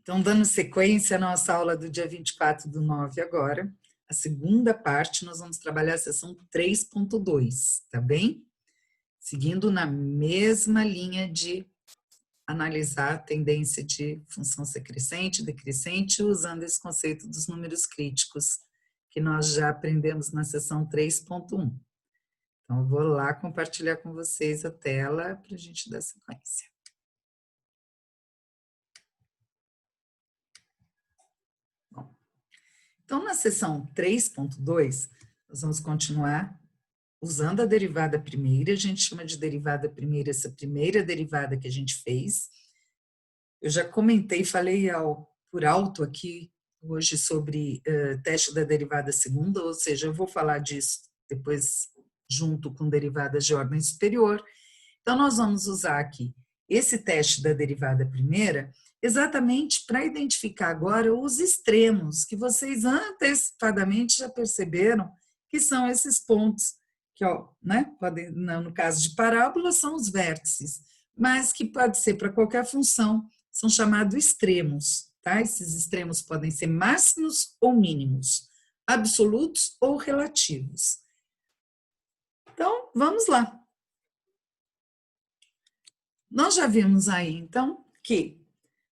Então, dando sequência à nossa aula do dia 24/9 agora, a segunda parte, nós vamos trabalhar a seção 3.2, tá bem? Seguindo na mesma linha de analisar a tendência de função crescente, decrescente, usando esse conceito dos números críticos, que nós já aprendemos na seção 3.1. Então, eu vou lá compartilhar com vocês a tela para a gente dar sequência. Então, na seção 3.2, nós vamos continuar usando a derivada primeira, a gente chama de derivada primeira essa primeira derivada que a gente fez. Eu já comentei, falei por alto aqui hoje sobre teste da derivada segunda, ou seja, eu vou falar disso depois junto com derivadas de ordem superior. Então, nós vamos usar aqui esse teste da derivada primeira exatamente para identificar agora os extremos, que vocês antecipadamente já perceberam que são esses pontos, que, né, podem, no caso de parábola, são os vértices, mas que pode ser para qualquer função, são chamados extremos, tá? Esses extremos podem ser máximos ou mínimos, absolutos ou relativos. Então, vamos lá. Nós já vimos aí, então, que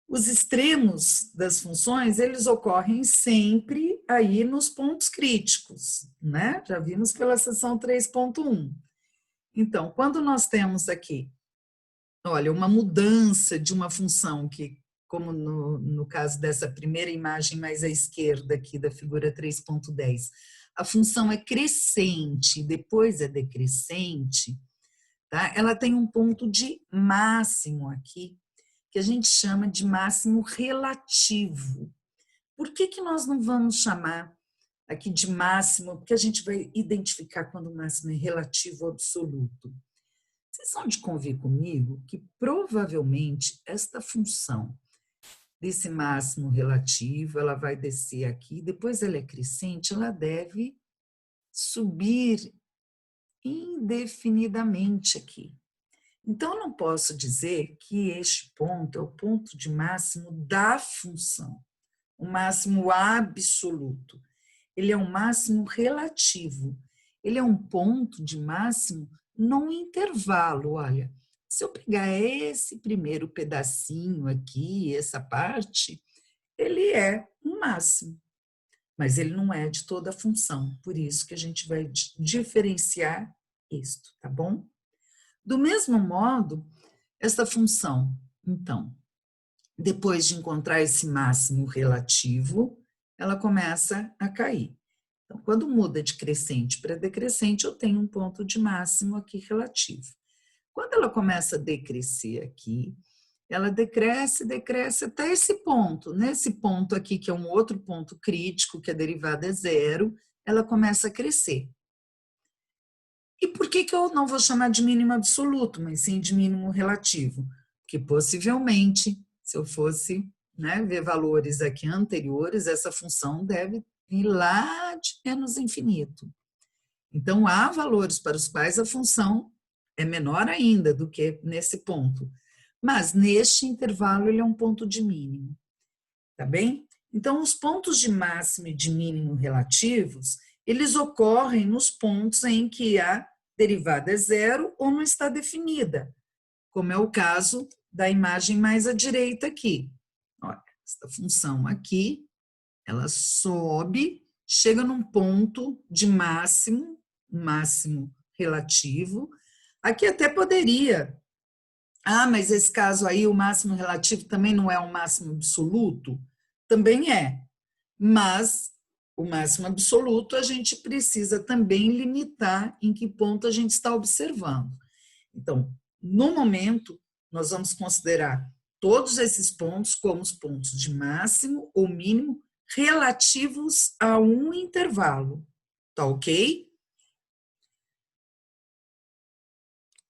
os extremos das funções, eles ocorrem sempre aí nos pontos críticos, né? Já vimos pela seção 3.1. Então, quando nós temos aqui, olha, uma mudança de uma função que, como no caso dessa primeira imagem mais à esquerda aqui da figura 3.10, a função é crescente, depois é decrescente, tá? Ela tem um ponto de máximo aqui, que a gente chama de máximo relativo. Por que nós não vamos chamar aqui de máximo? Porque a gente vai identificar quando o máximo é relativo ou absoluto. Vocês vão de convir comigo que provavelmente esta função desse máximo relativo, ela vai descer aqui, depois ela é crescente, ela deve subir indefinidamente aqui. Então, eu não posso dizer que este ponto é o ponto de máximo da função, o máximo absoluto. Ele é um máximo relativo. Ele é um ponto de máximo num intervalo. Olha, se eu pegar esse primeiro pedacinho aqui, essa parte, ele é um máximo, mas ele não é de toda a função. Por isso que a gente vai diferenciar isto, tá bom? Do mesmo modo, essa função, então, depois de encontrar esse máximo relativo, ela começa a cair. Então, quando muda de crescente para decrescente, eu tenho um ponto de máximo aqui relativo. Quando ela começa a decrescer aqui, ela decresce até esse ponto. Nesse ponto aqui, que é um outro ponto crítico, que a derivada é zero, ela começa a crescer. E por que eu não vou chamar de mínimo absoluto, mas sim de mínimo relativo? Porque possivelmente, se eu fosse, né, ver valores aqui anteriores, essa função deve ir lá de menos infinito. Então, há valores para os quais a função é menor ainda do que nesse ponto. Mas neste intervalo ele é um ponto de mínimo. Tá bem? Então, os pontos de máximo e de mínimo relativos, eles ocorrem nos pontos em que a derivada é zero ou não está definida, como é o caso da imagem mais à direita aqui. Olha, esta função aqui, ela sobe, chega num ponto de máximo relativo. Aqui até poderia, mas esse caso aí, o máximo relativo também não é um máximo absoluto? Também é, mas o máximo absoluto a gente precisa também limitar em que ponto a gente está observando. Então, no momento, nós vamos considerar todos esses pontos como os pontos de máximo ou mínimo relativos a um intervalo, tá ok?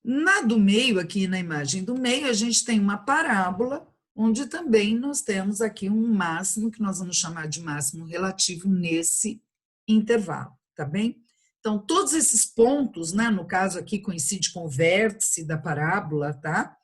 Na do meio, aqui na imagem do meio, a gente tem uma parábola, onde também nós temos aqui um máximo, que nós vamos chamar de máximo relativo nesse intervalo, tá bem? Então, todos esses pontos, né, no caso aqui coincide com o vértice da parábola, tá?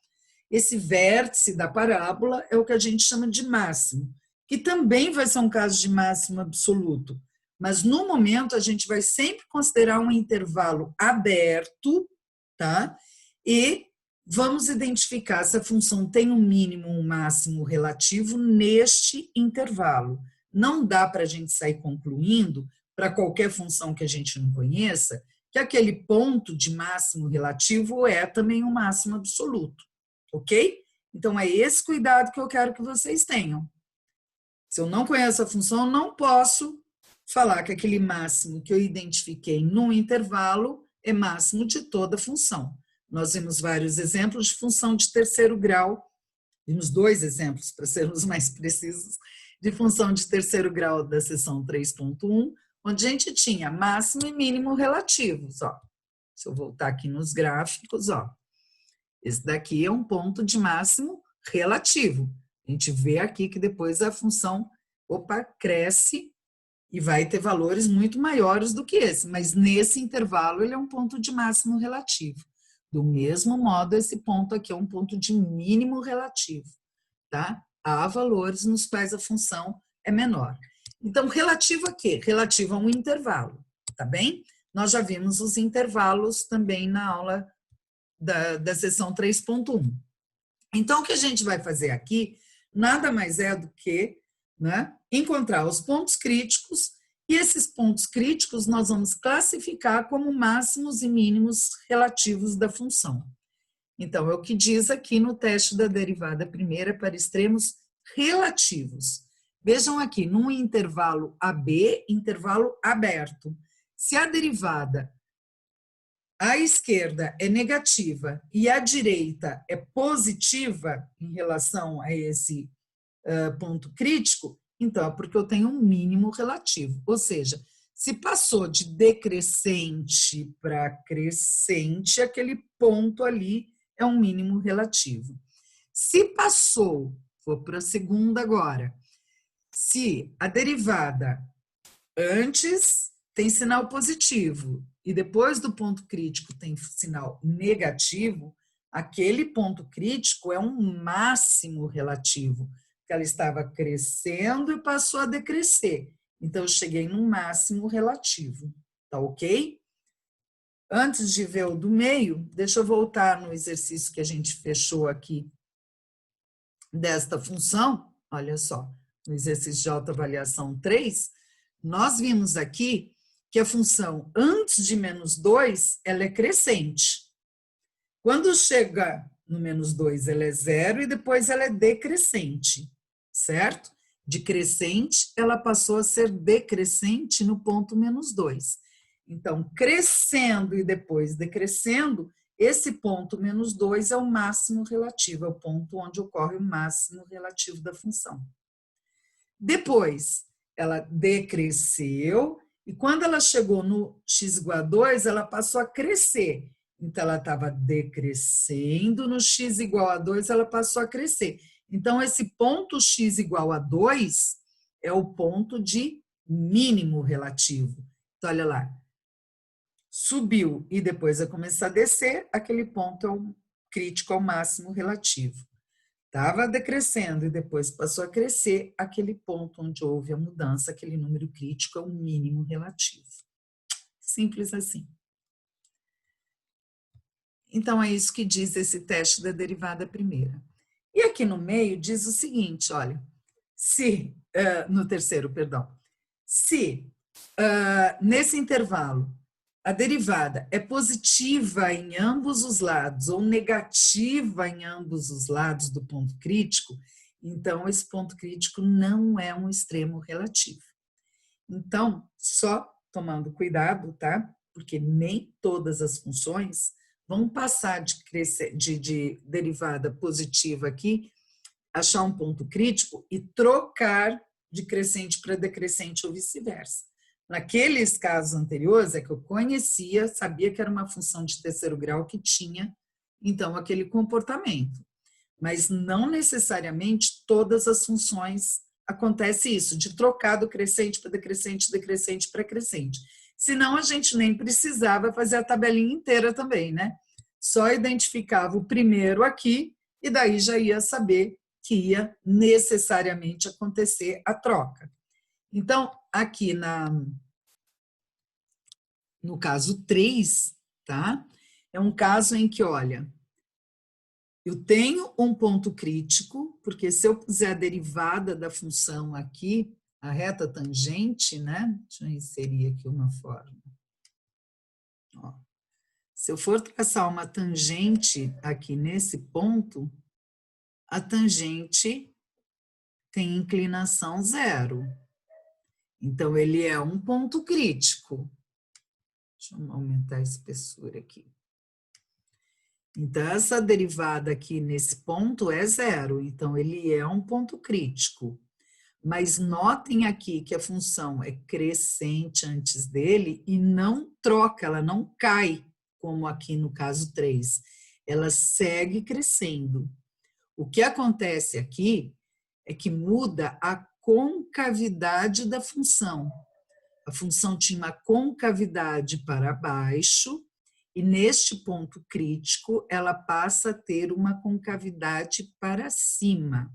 esse vértice da parábola é o que a gente chama de máximo, que também vai ser um caso de máximo absoluto. Mas, no momento, a gente vai sempre considerar um intervalo aberto, tá? E vamos identificar se a função tem um mínimo ou um máximo relativo neste intervalo. Não dá para a gente sair concluindo, para qualquer função que a gente não conheça, que aquele ponto de máximo relativo é também um máximo absoluto, ok? Então, é esse cuidado que eu quero que vocês tenham. Se eu não conheço a função, eu não posso falar que aquele máximo que eu identifiquei num intervalo é máximo de toda a função. Nós vimos vários exemplos de função de terceiro grau, vimos 2 exemplos, para sermos mais precisos, de função de terceiro grau da seção 3.1, onde a gente tinha máximo e mínimo relativos. Ó. Se eu voltar aqui nos gráficos, ó, esse daqui é um ponto de máximo relativo. A gente vê aqui que depois a função, cresce e vai ter valores muito maiores do que esse, mas nesse intervalo ele é um ponto de máximo relativo. Do mesmo modo, esse ponto aqui é um ponto de mínimo relativo, tá? Há valores nos quais a função é menor. Então, relativo a quê? Relativo a um intervalo, tá bem? Nós já vimos os intervalos também na aula da seção 3.1. Então, o que a gente vai fazer aqui nada mais é do que, né, encontrar os pontos críticos, e esses pontos críticos nós vamos classificar como máximos e mínimos relativos da função. Então, é o que diz aqui no teste da derivada primeira para extremos relativos. Vejam aqui, num intervalo AB, intervalo aberto. Se a derivada à esquerda é negativa e à direita é positiva em relação a esse ponto crítico, então é porque eu tenho um mínimo relativo. Ou seja, se passou de decrescente para crescente, aquele ponto ali é um mínimo relativo. Se passou, vou para a segunda agora, se a derivada antes tem sinal positivo e depois do ponto crítico tem sinal negativo, aquele ponto crítico é um máximo relativo, porque ela estava crescendo e passou a decrescer. Então, eu cheguei num máximo relativo, tá ok? Antes de ver o do meio, deixa eu voltar no exercício que a gente fechou aqui desta função. Olha só, no exercício de autoavaliação 3, nós vimos aqui que a função antes de menos 2, ela é crescente. Quando chega no menos 2, ela é zero e depois ela é decrescente, certo? De crescente, ela passou a ser decrescente no ponto menos 2. Então, crescendo e depois decrescendo, esse ponto menos 2 é o máximo relativo, é o ponto onde ocorre o máximo relativo da função. Depois, ela decresceu, e quando ela chegou no x igual a 2, ela passou a crescer. Então, ela estava decrescendo, no x igual a 2, ela passou a crescer. Então, esse ponto x igual a 2 é o ponto de mínimo relativo. Então, olha lá, subiu e depois vai começar a descer, aquele ponto é o crítico ao máximo relativo. Estava decrescendo e depois passou a crescer, aquele ponto onde houve a mudança, aquele número crítico é o mínimo relativo. Simples assim. Então, é isso que diz esse teste da derivada primeira. E aqui no meio diz o seguinte, olha, no terceiro, perdão, se nesse intervalo a derivada é positiva em ambos os lados ou negativa em ambos os lados do ponto crítico, então esse ponto crítico não é um extremo relativo. Então, só tomando cuidado, tá? Porque nem todas as funções vão passar de derivada positiva aqui, achar um ponto crítico e trocar de crescente para decrescente ou vice-versa. Naqueles casos anteriores, é que eu conhecia, sabia que era uma função de terceiro grau que tinha, então, aquele comportamento. Mas não necessariamente todas as funções acontece isso, de trocar do crescente para decrescente, decrescente para crescente. Senão, a gente nem precisava fazer a tabelinha inteira também, né? Só identificava o primeiro aqui e daí já ia saber que ia necessariamente acontecer a troca. Então, aqui no caso 3, tá? É um caso em que, olha, eu tenho um ponto crítico, porque se eu puser a derivada da função aqui, a reta tangente, né? Deixa eu inserir aqui uma forma. Ó. Se eu for traçar uma tangente aqui nesse ponto, a tangente tem inclinação zero. Então, ele é um ponto crítico. Deixa eu aumentar a espessura aqui. Então, essa derivada aqui nesse ponto é zero. Então, ele é um ponto crítico. Mas notem aqui que a função é crescente antes dele e não troca, ela não cai, como aqui no caso 3. Ela segue crescendo. O que acontece aqui é que muda a concavidade da função. A função tinha uma concavidade para baixo e neste ponto crítico ela passa a ter uma concavidade para cima.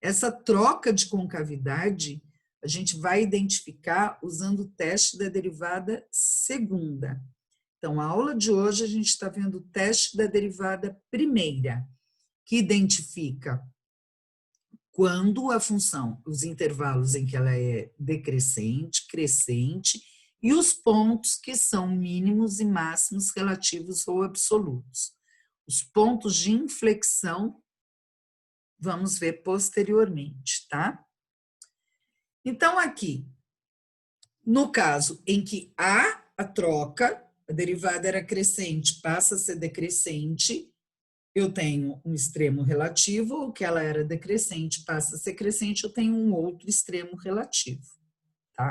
Essa troca de concavidade a gente vai identificar usando o teste da derivada segunda. Então, a aula de hoje a gente está vendo o teste da derivada primeira, que identifica quando a função, os intervalos em que ela é decrescente, crescente, e os pontos que são mínimos e máximos relativos ou absolutos. Os pontos de inflexão, vamos ver posteriormente, tá? Então, aqui, no caso em que há a troca, a derivada era crescente, passa a ser decrescente, eu tenho um extremo relativo, o que ela era decrescente passa a ser crescente, eu tenho um outro extremo relativo, tá?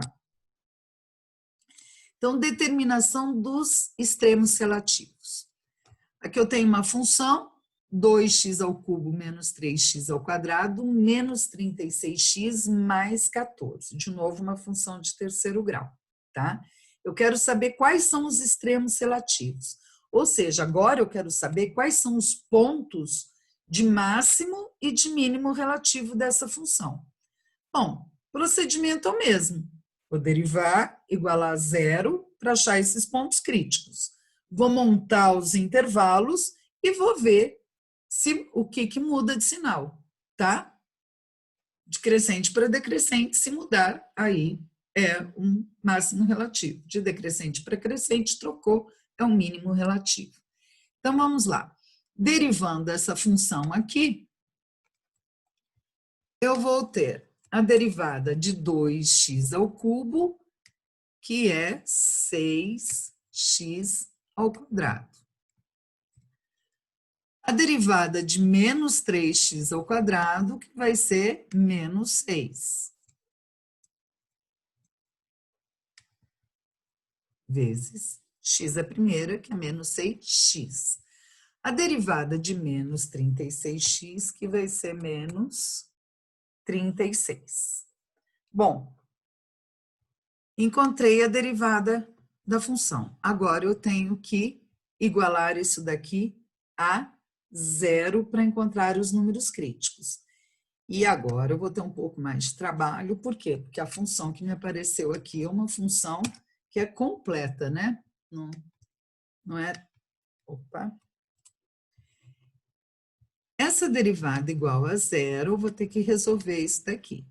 Então, determinação dos extremos relativos. Aqui eu tenho uma função, 2x ao cubo menos 3x ao quadrado, menos 36x mais 14. De novo, uma função de terceiro grau, tá? Eu quero saber quais são os extremos relativos. Ou seja, agora eu quero saber quais são os pontos de máximo e de mínimo relativo dessa função. Bom, procedimento é o mesmo. Vou derivar, igualar a zero para achar esses pontos críticos. Vou montar os intervalos e vou ver o que muda de sinal, tá? De crescente para decrescente, se mudar, aí é um máximo relativo. De decrescente para crescente, trocou, é um mínimo relativo. Então, vamos lá. Derivando essa função aqui, eu vou ter a derivada de 2x ao cubo, que é 6x ao quadrado. A derivada de menos 3x ao quadrado, que vai ser menos 6. Vezes x a primeira, que é menos 6x. A derivada de menos 36x, que vai ser menos 36. Bom, encontrei a derivada da função. Agora eu tenho que igualar isso daqui a zero para encontrar os números críticos. E agora eu vou ter um pouco mais de trabalho, por quê? Porque a função que me apareceu aqui é uma função que é completa, né? Não é... Opa! Essa derivada igual a zero, eu vou ter que resolver isso daqui.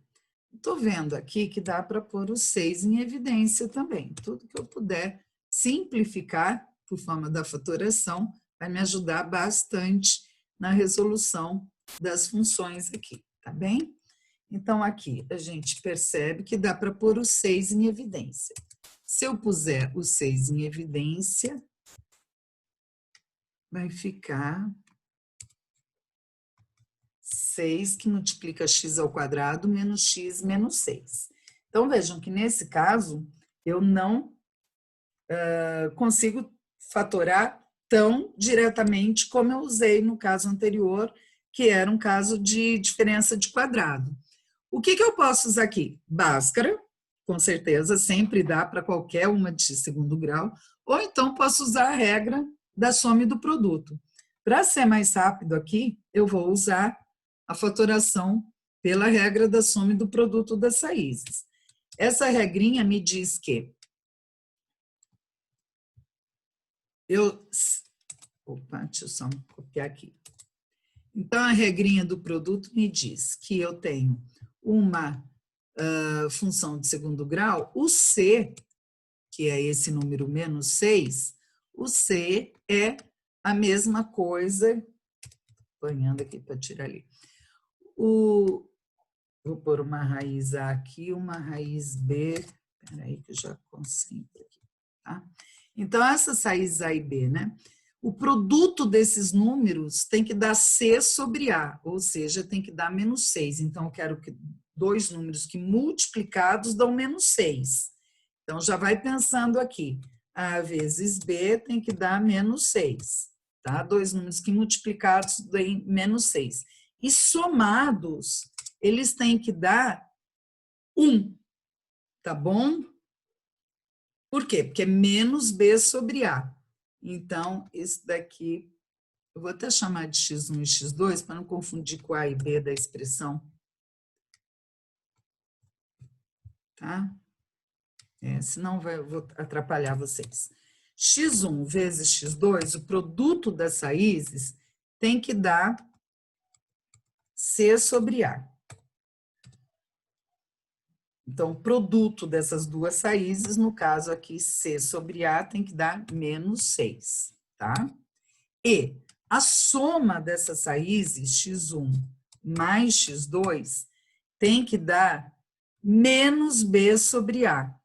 Estou vendo aqui que dá para pôr o 6 em evidência também. Tudo que eu puder simplificar por forma da fatoração vai me ajudar bastante na resolução das funções aqui, tá bem? Então, aqui a gente percebe que dá para pôr o 6 em evidência. Se eu puser o 6 em evidência, vai ficar 6 que multiplica x ao quadrado menos x menos 6. Então, vejam que nesse caso, eu não consigo fatorar tão diretamente como eu usei no caso anterior, que era um caso de diferença de quadrado. O que eu posso usar aqui? Bhaskara, com certeza, sempre dá para qualquer uma de segundo grau, ou então posso usar a regra da soma e do produto. Para ser mais rápido aqui, eu vou usar a fatoração pela regra da soma e do produto das raízes. Essa regrinha me diz que opa, deixa eu só copiar aqui. Então, a regrinha do produto me diz que eu tenho uma função de segundo grau, o C, que é esse número menos 6, o C é a mesma coisa, apanhando aqui para tirar ali. Vou pôr uma raiz A aqui, uma raiz B, espera aí que eu já concentro aqui, tá? Então, essas raízes A e B, né? O produto desses números tem que dar C sobre A, ou seja, tem que dar menos 6. Então, eu quero que dois números que multiplicados dão menos 6. Então, já vai pensando aqui. A vezes B tem que dar menos 6. Tá? Dois números que multiplicados dão menos 6. E somados, eles têm que dar 1. Tá bom? Por quê? Porque é menos B sobre A. Então, esse daqui, eu vou até chamar de x1 e x2, para não confundir com A e B da expressão. Tá? Senão vou atrapalhar vocês. x1 vezes x2, o produto das raízes tem que dar C sobre A. Então, o produto dessas duas raízes, no caso aqui, C sobre A, tem que dar menos 6, tá? E a soma dessas raízes, x1 mais x2, tem que dar menos B sobre A.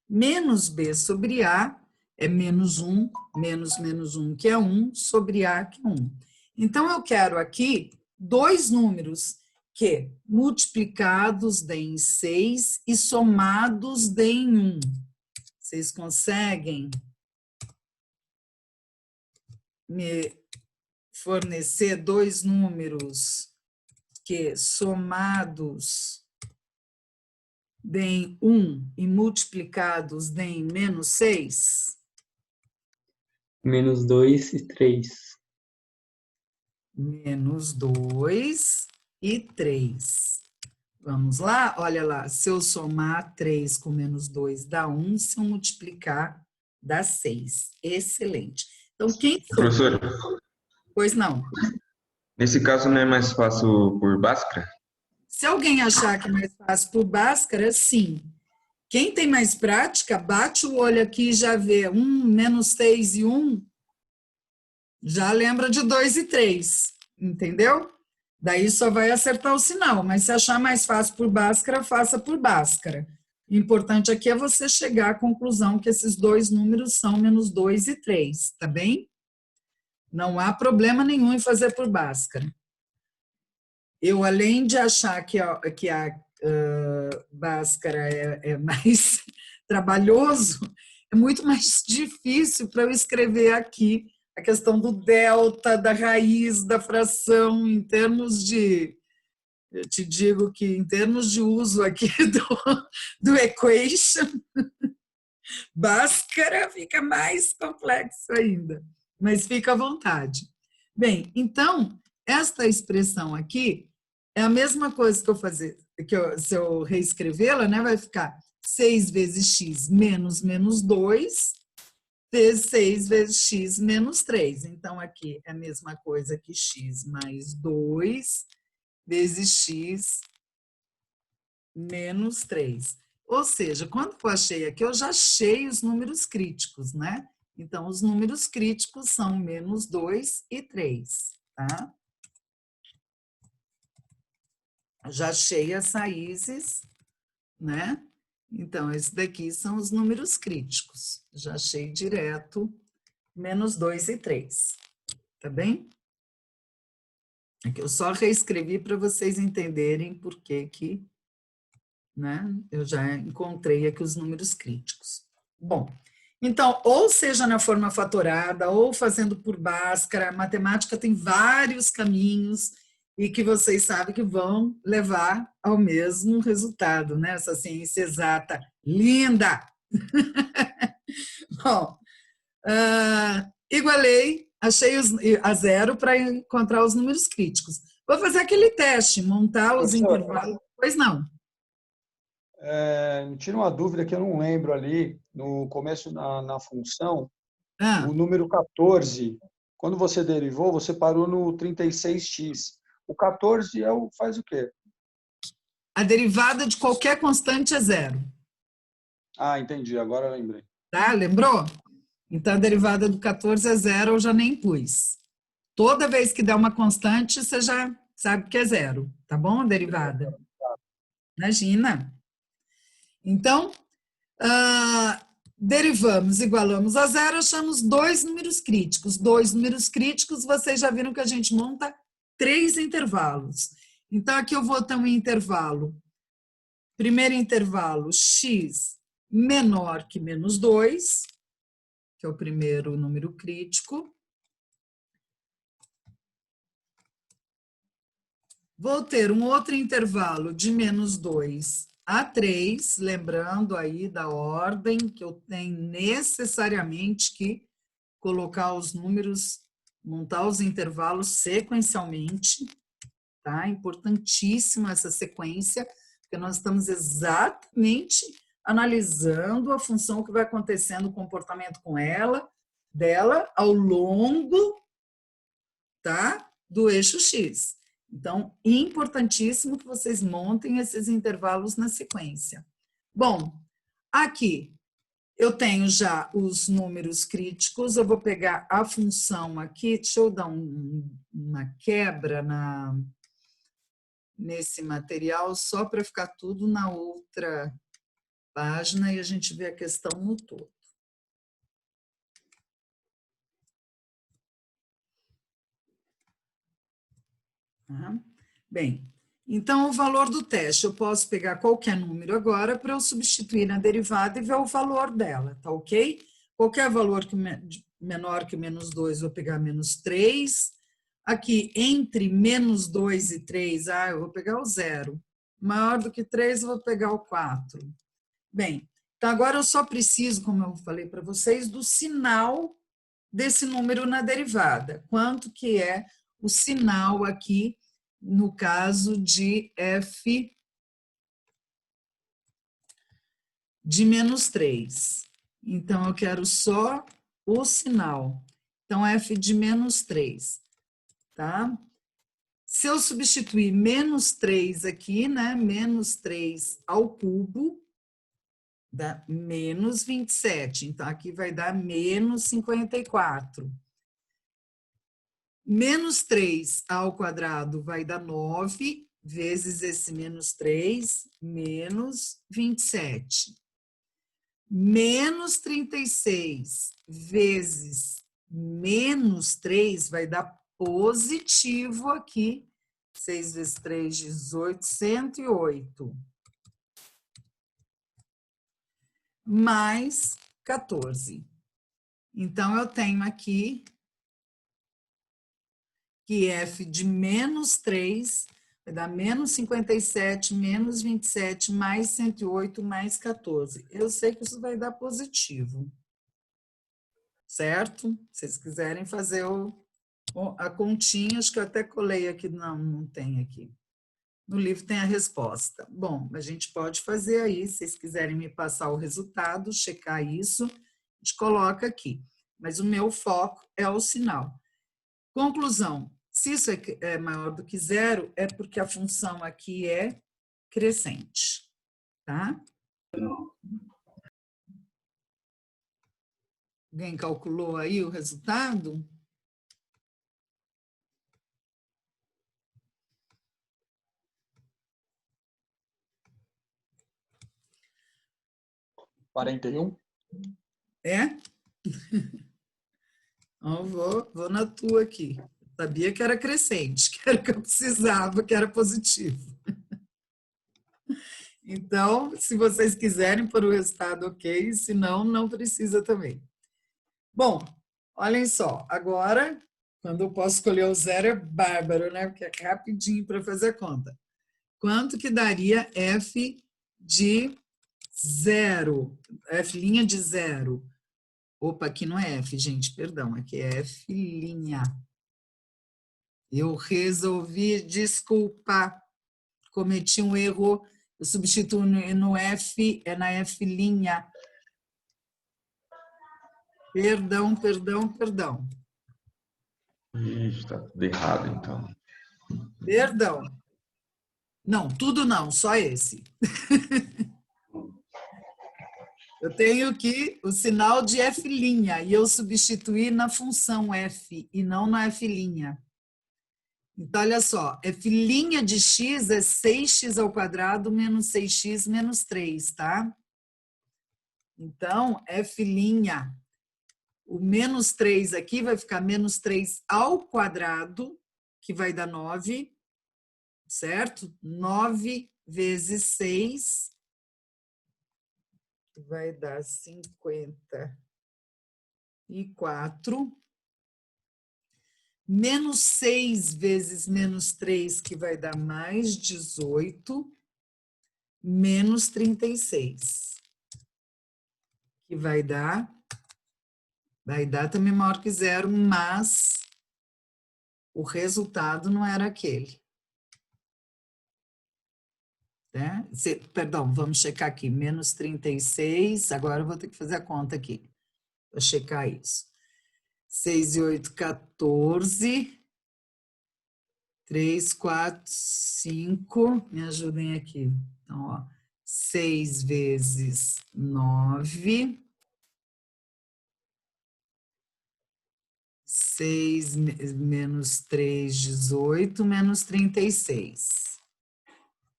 Menos B sobre A é menos 1, menos menos 1, que é 1, sobre A, que é 1. Então, eu quero aqui dois números que multiplicados deem 6 e somados deem 1. Vocês conseguem me fornecer dois números que somados deem 1 e multiplicados deem menos 6? Menos 2 e 3. Menos 2 e 3. Vamos lá? Olha lá, se eu somar 3 com menos 2 dá 1, se eu multiplicar dá 6. Excelente. Então, quem soma? Professora, Pois não. nesse caso não é mais fácil por Bhaskara? Se alguém achar que é mais fácil por Bhaskara, sim. Quem tem mais prática, bate o olho aqui e já vê 1, menos 6 e 1, já lembra de 2 e 3, entendeu? Daí só vai acertar o sinal, mas se achar mais fácil por Bhaskara, faça por Bhaskara. O importante aqui é você chegar à conclusão que esses dois números são menos 2 e 3, tá bem? Não há problema nenhum em fazer por Bhaskara. Eu, além de achar que a Bhaskara é mais trabalhoso, é muito mais difícil para eu escrever aqui a questão do delta, da raiz, da fração, em termos de, eu te digo que em termos de uso aqui do equation, Bhaskara fica mais complexo ainda, mas fica à vontade. Bem, então, esta expressão aqui é a mesma coisa que eu fazer, se eu reescrevê-la, né, vai ficar 6 vezes x menos menos 2, vezes 6 vezes x menos 3. Então, aqui é a mesma coisa que x mais 2 vezes x menos 3. Ou seja, quando eu achei aqui, eu já achei os números críticos, né? Então, os números críticos são menos 2 e 3, tá? Já achei as raízes, né? Então, esses daqui são os números críticos. Já achei direto menos 2 e 3, tá bem? Aqui eu só reescrevi para vocês entenderem por que, né? Eu já encontrei aqui os números críticos. Bom, então, ou seja na forma fatorada, ou fazendo por Bhaskara, a matemática tem vários caminhos e que vocês sabem que vão levar ao mesmo resultado, né? Essa ciência exata linda! Bom, igualei achei a zero para encontrar os números críticos. Vou fazer aquele teste, montar os intervalos. Pois não. Me tira uma dúvida que eu não lembro ali, no começo na função, Ah, o número 14, quando você derivou, você parou no 36x. O 14 faz o quê? a derivada de qualquer constante é zero. Ah, entendi, agora eu lembrei. Tá? Lembrou? Então, a derivada do 14 é zero, eu já nem pus. Toda vez que der uma constante, você já sabe que é zero. Tá bom, a derivada? Imagina. Então, derivamos, igualamos a zero, achamos dois números críticos. Dois números críticos, vocês já viram que a gente monta 3 intervalos. Então, aqui eu vou ter um intervalo. Primeiro intervalo, x menor que menos 2, que é o primeiro número crítico. Vou ter um outro intervalo de menos 2 a 3, lembrando aí da ordem que eu tenho necessariamente que colocar os números, montar os intervalos sequencialmente, tá? Importantíssima essa sequência, porque nós estamos exatamente analisando a função que vai acontecendo, o comportamento com ela, dela, ao longo, tá? Do eixo X. Então, importantíssimo que vocês montem esses intervalos na sequência. Bom, aqui eu tenho já os números críticos, eu vou pegar a função aqui, deixa eu dar uma quebra nesse material, só para ficar tudo na outra página e a gente vê a questão no todo. Tá? Bem, então o valor do teste, eu posso pegar qualquer número agora para eu substituir na derivada e ver o valor dela, tá ok? Qualquer valor menor que menos 2, vou pegar menos 3. Aqui, entre menos 2 e 3, eu vou pegar o 0. Maior do que 3, eu vou pegar o 4. Bem, então agora eu só preciso, como eu falei para vocês, do sinal desse número na derivada. Quanto que é o sinal aqui, no caso de f de menos 3. Então, eu quero só o sinal. Então, f de menos 3, tá? Se eu substituir menos 3 aqui, né? Menos 3 ao cubo, dá menos 27. Então, aqui vai dar menos 54. Menos 3 ao quadrado vai dar 9, vezes esse menos 3, menos 27. Menos 36 vezes menos 3 vai dar positivo aqui. 6 vezes 3, 18, 108. Mais 14. Então, eu tenho aqui que f de menos 3 vai dar menos 57, menos 27, mais 108, mais 14. Eu sei que isso vai dar positivo. Certo? Se vocês quiserem fazer a continha, acho que eu até colei aqui. Não tem aqui. No livro tem a resposta. Bom, a gente pode fazer aí, se vocês quiserem me passar o resultado, checar isso, a gente coloca aqui. Mas o meu foco é o sinal. Conclusão. Se isso é maior do que zero, é porque a função aqui é crescente, tá? Alguém calculou aí o resultado? $41. É? Então, vou na tua aqui. Sabia que era crescente, que era o que eu precisava, que era positivo. Então, se vocês quiserem pôr o resultado, ok, se não, não precisa também. Bom, olhem só, agora, quando eu posso escolher o zero, é bárbaro, né? Porque é rapidinho para fazer a conta. Quanto que daria f de zero, f' de zero? Opa, aqui não é F, gente, perdão, aqui é F'. Eu resolvi, desculpa, cometi um erro, eu substituo no F, é na F'. Perdão, perdão, perdão. Ixi, tá tudo errado, então. Perdão. Não, tudo não, só esse. Eu tenho que o sinal de F' e eu substituir na função F e não na F'. Então, olha só, F' de x é 6x ao quadrado menos 6x menos 3, tá? Então, F', o menos 3 aqui vai ficar menos 3 ao quadrado, que vai dar 9, certo? 9 vezes 6, que vai dar 54. Menos 6 vezes menos 3, que vai dar mais 18, menos 36, que vai dar também maior que zero, mas o resultado não era aquele. Né? Perdão, vamos checar aqui, menos 36, agora eu vou ter que fazer a conta aqui, para checar isso. 6 e 8, 14. 3, 4, 5, me ajudem aqui. Então, ó, 6 vezes 9, 6 menos 3, 18, menos 36.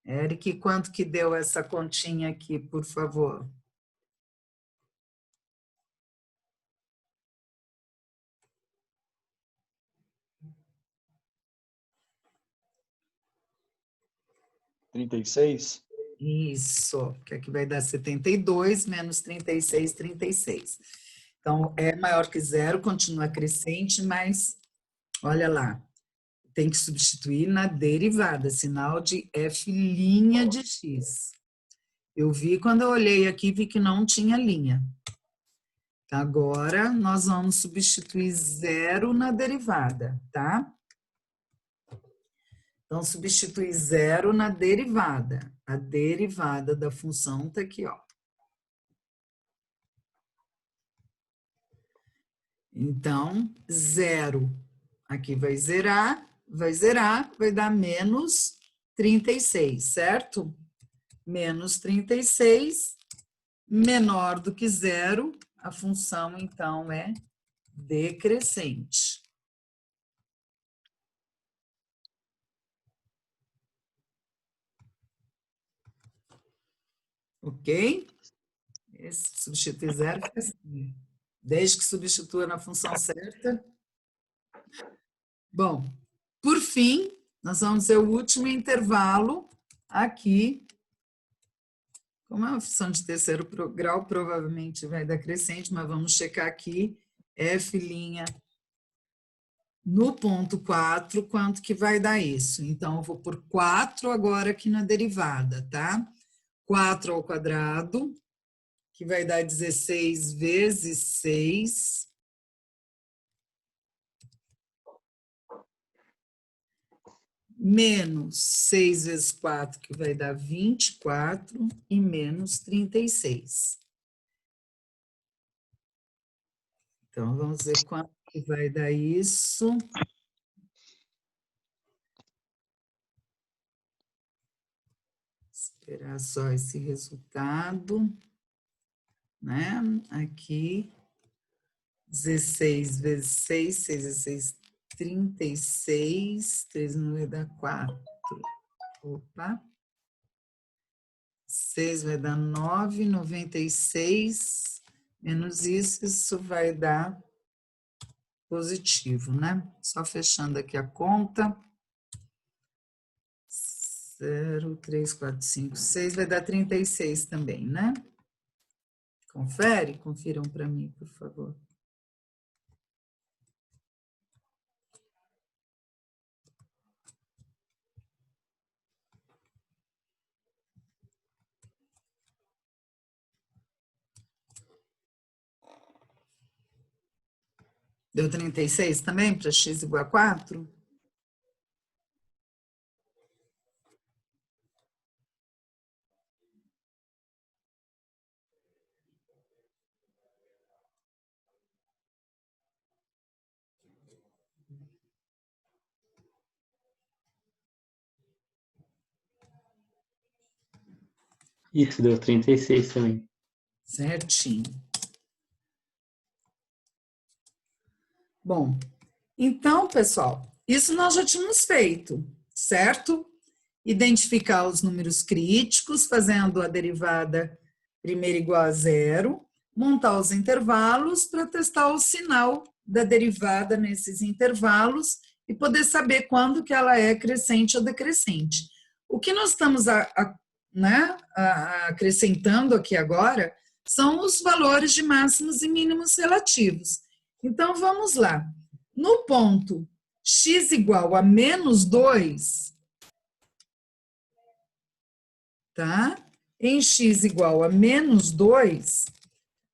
Eric, quanto que deu essa continha aqui, por favor? (36). Isso, que aqui vai dar 72 menos 36, 36. Então, é maior que zero, continua crescente, mas olha lá, tem que substituir na derivada, sinal de F' de x. Eu vi quando eu olhei aqui, vi que não tinha linha. Agora, nós vamos substituir zero na derivada, tá? Então, substituir zero na derivada. A derivada da função está aqui, ó. Então, zero. Aqui vai zerar, vai dar menos 36, certo? Menos 36, menor do que zero, a função, então, é decrescente. Ok? Esse substituir zero fica assim. Desde que substitua na função certa. Bom, por fim, nós vamos ver o último intervalo aqui. Como é uma função de terceiro grau, provavelmente vai dar crescente, mas vamos checar aqui, F' no ponto 4, quanto que vai dar isso? Então, eu vou por 4 agora aqui na derivada, tá? 4 ao quadrado, que vai dar 16 vezes 6. Menos 6 vezes 4, que vai dar 24, e menos 36. Então, vamos ver quanto que vai dar isso. Esperar só esse resultado, né? Aqui, 16 vezes 6, 6 vezes 6, 36, 3 não vai dar 4. Opa. 6 vai dar 9, 96, menos isso vai dar positivo, né? Só fechando aqui a conta. 0, 3, 4, 5, 6, vai dar 36 também, né? Confere? Confiram para mim, por favor. Deu 36 também para x igual a 4? Isso, deu 36 também. Certinho. Bom, então, pessoal, isso nós já tínhamos feito, certo? Identificar os números críticos, fazendo a derivada primeira igual a zero, montar os intervalos para testar o sinal da derivada nesses intervalos e poder saber quando que ela é crescente ou decrescente. O que nós estamos acrescentando aqui agora são os valores de máximos e mínimos relativos. Então, vamos lá. No ponto x igual a menos 2, tá? Em x igual a menos 2,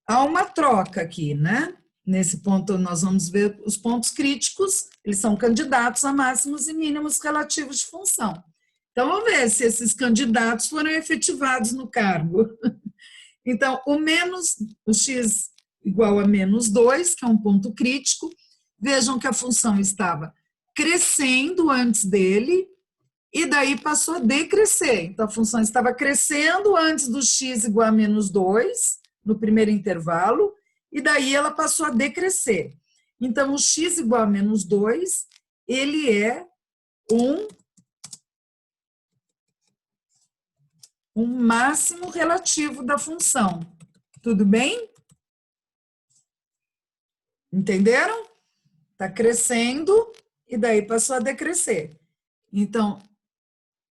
há uma troca aqui, né? Nesse ponto, nós vamos ver os pontos críticos, eles são candidatos a máximos e mínimos relativos de função. Então, vamos ver se esses candidatos foram efetivados no cargo. Então, o x igual a menos 2, que é um ponto crítico, vejam que a função estava crescendo antes dele, e daí passou a decrescer. Então, a função estava crescendo antes do x igual a menos 2, no primeiro intervalo, e daí ela passou a decrescer. Então, o x igual a menos 2, ele é um máximo relativo da função. Tudo bem? Entenderam? Está crescendo e daí passou a decrescer. Então,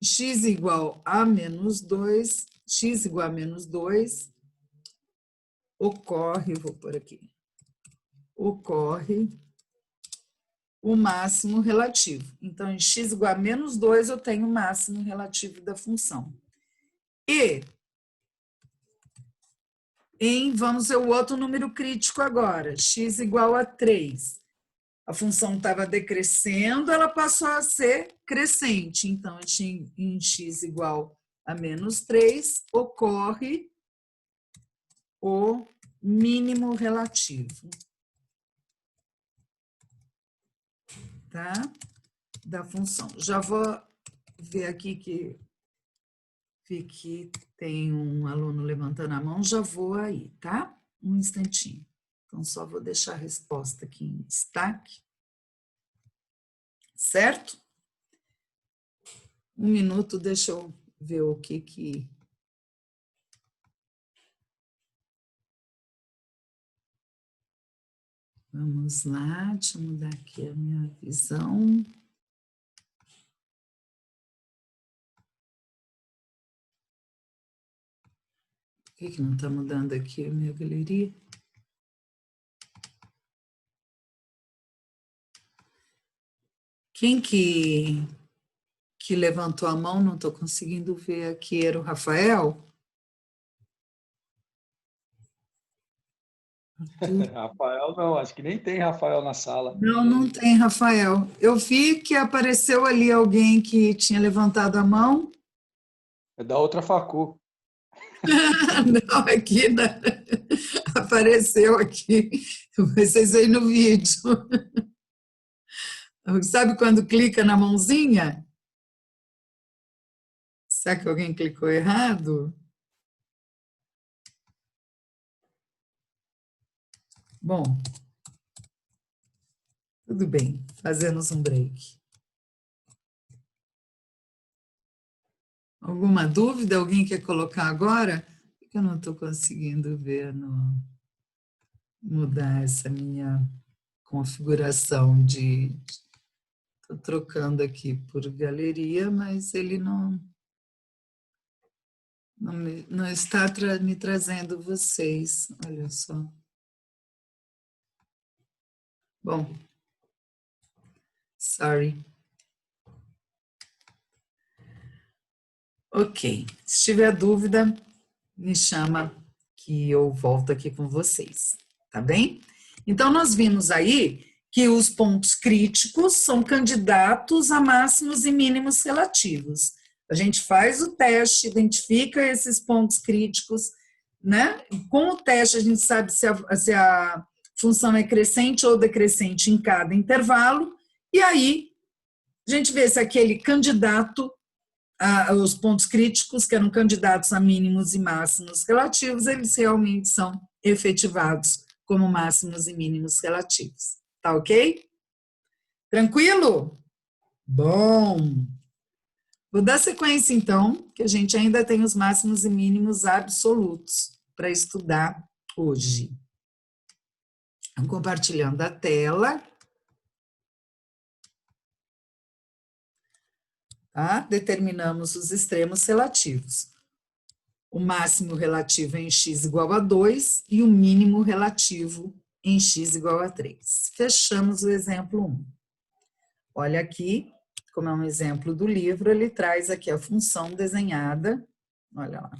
x igual a menos 2, ocorre, vou pôr aqui, ocorre o máximo relativo. Então, em x igual a menos 2, eu tenho o máximo relativo da função. E vamos ver o outro número crítico agora, x igual a 3. A função estava decrescendo, ela passou a ser crescente. Então, em x igual a menos 3, ocorre o mínimo relativo, tá? Da função. Já vou ver aqui que tem um aluno levantando a mão, já vou aí, tá? Um instantinho. Então, só vou deixar a resposta aqui em destaque. Certo? Um minuto, deixa eu ver o que... Vamos lá, deixa eu mudar aqui a minha visão. Por que não está mudando aqui a minha galeria? Quem que levantou a mão, não estou conseguindo ver aqui, era o Rafael? Rafael não, acho que nem tem Rafael na sala. Não tem Rafael. Eu vi que apareceu ali alguém que tinha levantado a mão. É da outra facu. Não, aqui apareceu aqui. Vocês veem no vídeo. Sabe quando clica na mãozinha? Será que alguém clicou errado? Bom, tudo bem, fazemos um break. Alguma dúvida? Alguém quer colocar agora? Eu não estou conseguindo ver, mudar essa minha configuração de... Estou trocando aqui por galeria, mas ele não está me trazendo vocês. Olha só. Bom, sorry. Ok, se tiver dúvida, me chama que eu volto aqui com vocês, tá bem? Então, nós vimos aí que os pontos críticos são candidatos a máximos e mínimos relativos. A gente faz o teste, identifica esses pontos críticos, né? E com o teste a gente sabe se a função é crescente ou decrescente em cada intervalo, e aí a gente vê se aquele candidato, os pontos críticos, que eram candidatos a mínimos e máximos relativos, eles realmente são efetivados como máximos e mínimos relativos. Tá ok? Tranquilo? Bom. Vou dar sequência, então, que a gente ainda tem os máximos e mínimos absolutos para estudar hoje. Então, compartilhando a tela. Tá? Determinamos os extremos relativos. O máximo relativo é em x igual a 2 e o mínimo relativo em x igual a 3. Fechamos o exemplo 1. Olha aqui, como é um exemplo do livro, ele traz aqui a função desenhada. Olha lá.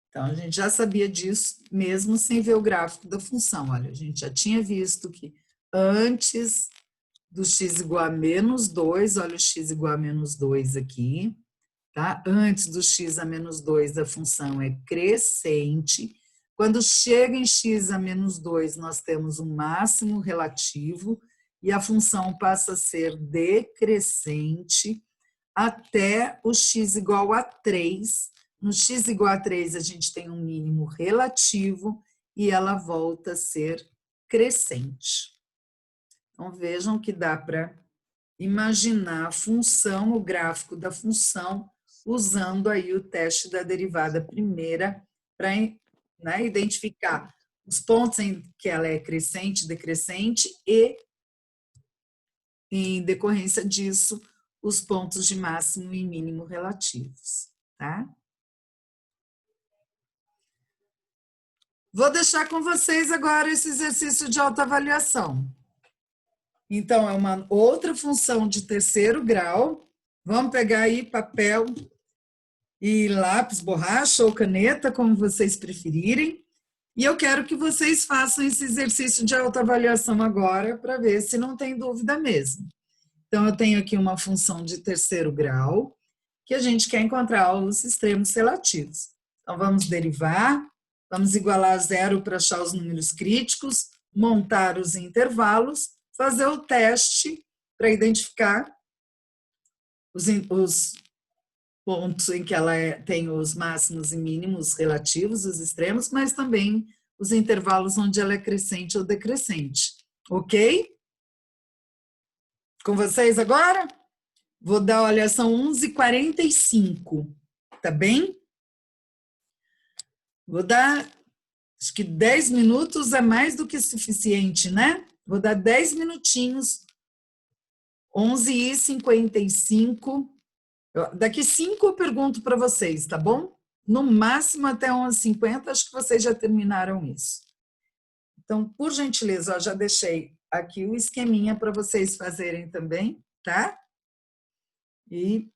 Então, a gente já sabia disso, mesmo sem ver o gráfico da função. Olha, a gente já tinha visto que antes do x igual a menos 2, olha o x igual a menos 2 aqui, tá? Antes do x a menos 2, a função é crescente. Quando chega em x a menos 2, nós temos um máximo relativo e a função passa a ser decrescente até o x igual a 3. No x igual a 3, a gente tem um mínimo relativo e ela volta a ser crescente. Então, vejam que dá para imaginar a função, o gráfico da função, usando aí o teste da derivada primeira para, né, identificar os pontos em que ela é crescente, decrescente e, em decorrência disso, os pontos de máximo e mínimo relativos, tá? Vou deixar com vocês agora esse exercício de autoavaliação. Então, é uma outra função de terceiro grau. Vamos pegar aí papel e lápis, borracha ou caneta, como vocês preferirem. E eu quero que vocês façam esse exercício de autoavaliação agora, para ver se não tem dúvida mesmo. Então, eu tenho aqui uma função de terceiro grau, que a gente quer encontrar os extremos relativos. Então, vamos derivar, vamos igualar a zero para achar os números críticos, montar os intervalos, fazer o teste para identificar os pontos em que ela tem os máximos e mínimos relativos, os extremos, mas também os intervalos onde ela é crescente ou decrescente. Ok? Com vocês agora? Vou dar, olha, são 11h45, tá bem? Vou dar, acho que 10 minutos é mais do que suficiente, né? Vou dar 10 minutinhos, 11h55. Daqui 5 eu pergunto para vocês, tá bom? No máximo até 11h50, acho que vocês já terminaram isso. Então, por gentileza, eu já deixei aqui o esqueminha para vocês fazerem também, tá? E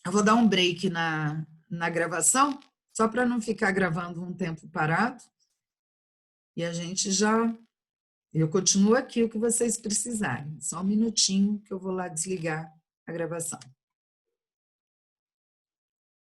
eu vou dar um break na gravação, só para não ficar gravando um tempo parado. E a gente já... Eu continuo aqui o que vocês precisarem. Só um minutinho que eu vou lá desligar a gravação.